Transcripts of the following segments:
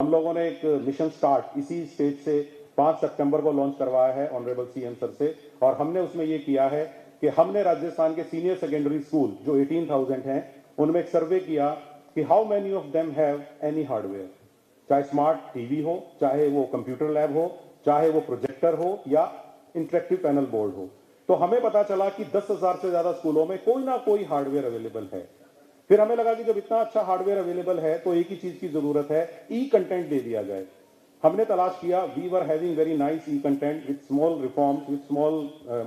हम लोगों ने एक मिशन स्टार्ट इसी स्टेज से 5 सितंबर को लॉन्च करवाया है ऑनरेबल सीएम सर से, और हमने उसमें ये किया है कि हमने राजस्थान के सीनियर सेकेंडरी स्कूल जो 18,000 हैं उनमें एक सर्वे किया कि how many of them have any hardware, चाहे स्मार्ट टीवी हो, चाहे वो कंप्यूटर लैब हो, चाहे वो प्रोजेक्टर हो या इंटरेक्टिव पैनल बोर्ड हो। तो हमें पता चला कि 10,000 से ज्यादा स्कूलों में कोई ना कोई हार्डवेयर अवेलेबल है। फिर हमें लगा कि जब इतना अच्छा हार्डवेयर अवेलेबल है तो एक ही चीज की जरूरत है, ई कंटेंट दे दिया जाए। हमने तलाश किया, we were having very nice e content with small reforms, with small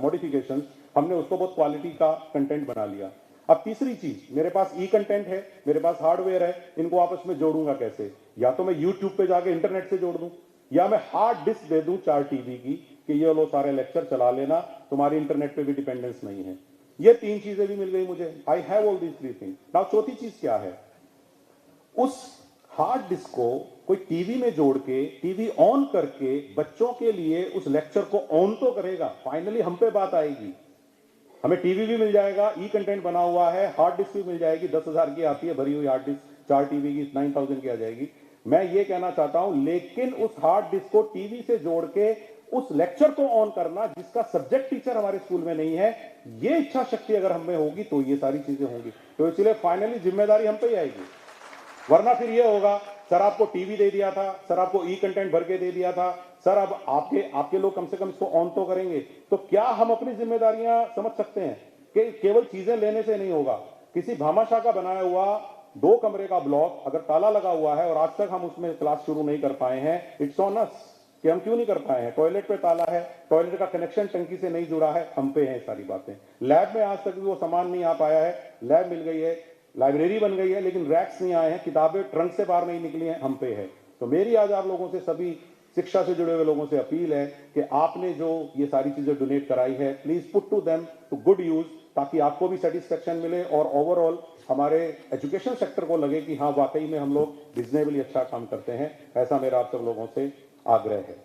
modifications. हमने उसको बहुत क्वालिटी का कंटेंट बना लिया। अब तीसरी चीज, मेरे पास ई कंटेंट है, मेरे पास हार्डवेयर है, इनको आपस में जोड़ूंगा कैसे? या तो मैं यूट्यूब पे जाके इंटरनेट से जोड़ दूं, या मैं हार्ड डिस्क दे दूं 4 टीबी की कि ये लो सारे लेक्चर चला लेना, तुम्हारी इंटरनेट पे भी डिपेंडेंस नहीं है। ये 3 चीजें भी मिल गई मुझे। I have all these 3 things. Now चौथी चीज क्या है? उस हार्ड डिस्क को कोई टीवी में जोड़ के, टीवी ऑन करके बच्चों के लिए उस लेक्चर को ऑन तो करेगा। फाइनली हम पे बात आएगी, हमें टीवी भी मिल जाएगा, ई कंटेंट बना हुआ है, हार्ड डिस्क भी मिल जाएगी। 10,000 की आती है भरी हुई हार्ड डिस्क, 4 टीवी की 9,000 की आ जाएगी। मैं ये कहना चाहता हूं, लेकिन उस हार्ड डिस्क को टीवी से जोड़ के उस लेक्चर को ऑन करना जिसका सब्जेक्ट टीचर हमारे स्कूल में नहीं है, ये इच्छा शक्ति अगर हम में होगी तो ये सारी चीजें होंगी। तो इसलिए फाइनली जिम्मेदारी हम पे ही आएगी। वरना फिर ये होगा, सर आपको टीवी दे दिया था, सर आपको ई कंटेंट भर के दे दिया था, सर अब आपके लोग कम से कम इसको ऑन तो करेंगे। तो क्या हम अपनी जिम्मेदारियां समझ सकते हैं कि केवल चीजें लेने से नहीं होगा? किसी भामाशाह का बनाया हुआ 2 कमरे का ब्लॉक अगर ताला लगा हुआ है और आज तक हम उसमें क्लास शुरू नहीं कर पाए हैं, इट्स ऑन अस कि हम क्यों नहीं कर पाए हैं। टॉयलेट पे ताला है, टॉयलेट का कनेक्शन टंकी से नहीं जुड़ा है, हम पे है सारी बातें। लैब में आज तक भी वो सामान नहीं आ पाया है, लैब मिल गई है, लाइब्रेरी बन गई है, लेकिन रैक्स नहीं आए हैं, किताबें ट्रंक से बाहर नहीं निकली हैं, हम पे है। तो मेरी आज आप लोगों से, सभी शिक्षा से जुड़े हुए लोगों से अपील है कि आपने जो ये सारी चीजें डोनेट कराई है, please put to them to good use, ताकि आपको भी सेटिस्फेक्शन मिले और ओवरऑल हमारे एजुकेशन सेक्टर को लगे कि हाँ वाकई में हम लोग रिजनेबली अच्छा काम करते हैं। ऐसा मेरा आप सब लोगों से आग्रह है।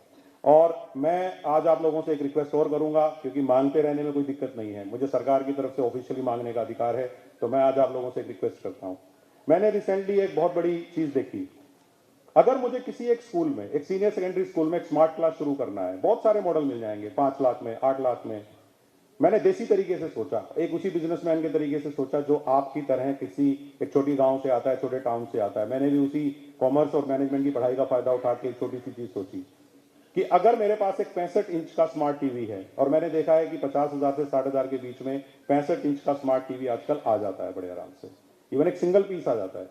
और मैं आज आप लोगों से एक रिक्वेस्ट और करूंगा, क्योंकि मांगते रहने में कोई दिक्कत नहीं है, मुझे सरकार की तरफ से ऑफिशियली मांगने का अधिकार है। तो मैं आज आप लोगों से एक रिक्वेस्ट करता हूं। मैंने रिसेंटली एक बहुत बड़ी चीज देखी। अगर मुझे किसी एक स्कूल में, एक सीनियर सेकेंडरी स्कूल में एक स्मार्ट क्लास शुरू करना है, बहुत सारे मॉडल मिल जाएंगे, 5 लाख में, 8 लाख में। मैंने देसी तरीके से सोचा, एक उसी बिजनेसमैन के तरीके से सोचा जो आपकी तरह किसी एक छोटी गांव से आता है, छोटे टाउन से आता है। मैंने भी उसी कॉमर्स और मैनेजमेंट की पढ़ाई का फायदा उठा के एक छोटी सी चीज सोची कि अगर मेरे पास एक 65 इंच का स्मार्ट टीवी है, और मैंने देखा है कि 50,000 से 60,000 के बीच में 65 इंच का स्मार्ट टीवी आजकल आ जाता है बड़े आराम से, इवन एक सिंगल पीस आ जाता है।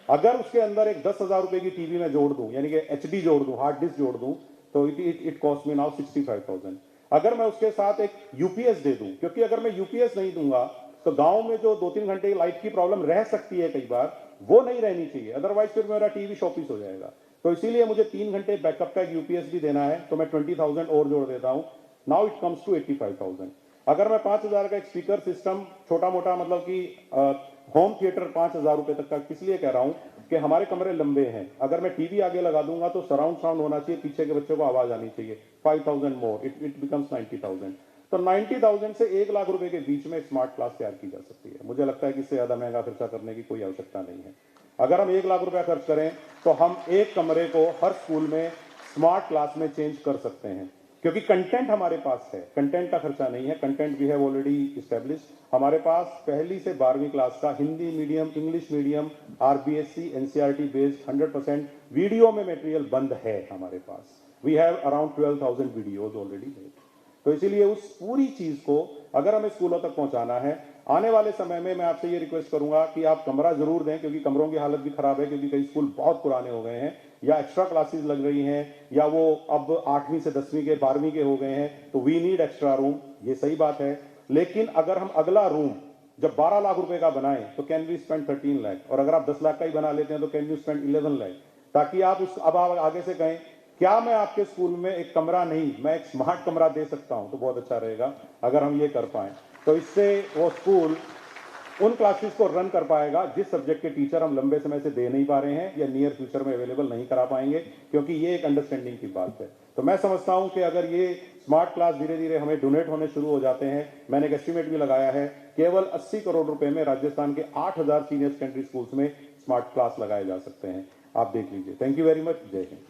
अगर उसके अंदर एक 10,000 रुपए की टीवी में जोड़ दूं, यानी कि एचडी जोड़ दूं, हार्ड डिस्क जोड़ दूं, तो इट कॉस्ट मी नाउ 65,000। अगर मैं उसके साथ एक यूपीएस दे दूं, क्योंकि अगर मैं यूपीएस नहीं दूंगा तो गांव में जो 2-3 घंटे की लाइट की प्रॉब्लम रह सकती है कई बार, वो नहीं रहनी चाहिए, अदरवाइज फिर मेरा टीवी शॉपीस हो जाएगा। तो इसीलिए मुझे 3 घंटे बैकअप का यूपीएस भी देना है, तो मैं 20,000 और जोड़ देता हूं। Now it comes to 85,000। अगर मैं 5,000 का एक स्पीकर सिस्टम, छोटा मोटा, मतलब कि होम थिएटर 5,000 रुपए तक का, किस लिए कह रहा हूं कि हमारे कमरे लंबे हैं, अगर मैं टीवी आगे लगा दूंगा तो सराउंड साउंड होना चाहिए, पीछे के बच्चों को आवाज आनी चाहिए। 5,000 मोर, इट बिकम्स 90,000। तो 90,000 से 1 लाख रुपए के बीच में स्मार्ट क्लास तैयार की जा सकती है। मुझे लगता है कि इससे ज्यादा महंगा खर्चा करने की कोई आवश्यकता नहीं है। अगर हम 1 लाख रुपया खर्च करें तो हम एक कमरे को हर स्कूल में स्मार्ट क्लास में चेंज कर सकते हैं, क्योंकि कंटेंट हमारे पास है, कंटेंट का खर्चा नहीं है, content we have already established. हमारे पास पहली से 12वीं क्लास का Hindi medium, English medium, RBSC, NCERT based 100% video में मटेरियल बंद है हमारे पास। We have around 12,000 videos already made. तो इसीलिए उस पूरी चीज को अगर हमें स्कूलों तक पहुंचाना है, आने वाले समय में मैं आपसे ये रिक्वेस्ट करूंगा कि आप कमरा जरूर दें, क्योंकि कमरों की हालत भी खराब है, क्योंकि कई स्कूल बहुत पुराने हो गए हैं, या एक्स्ट्रा क्लासेस लग रही हैं, या वो अब 8वीं से 10वीं के 12वीं के हो गए हैं, तो वी नीड एक्स्ट्रा रूम। ये सही बात है, लेकिन अगर हम अगला रूम जब 12 लाख रुपए का बनाएं तो कैन वी स्पेंड 13 लाख, और अगर आप 10 लाख का ही बना लेते हैं तो कैन यू स्पेंड 11 लाख, ताकि आप उस, अब आप आगे से कहें क्या मैं आपके स्कूल में एक कमरा नहीं, मैं एक स्मार्ट कमरा दे सकता हूं, तो बहुत अच्छा रहेगा अगर हम ये कर पाए। तो इससे वो स्कूल उन क्लासेस को रन कर पाएगा जिस सब्जेक्ट के टीचर हम लंबे समय से दे नहीं पा रहे हैं या नियर फ्यूचर में अवेलेबल नहीं करा पाएंगे, क्योंकि ये एक अंडरस्टैंडिंग की बात है। तो मैं समझता हूं कि अगर ये स्मार्ट क्लास धीरे धीरे हमें डोनेट होने शुरू हो जाते हैं, मैंने एक एस्टिमेट भी लगाया है, केवल 80 करोड़ रुपए में राजस्थान के 8,000 सीनियर सेकेंडरी स्कूल्स में स्मार्ट क्लास लगाए जा सकते हैं। आप देख लीजिए। Thank you very much. जय हिंद।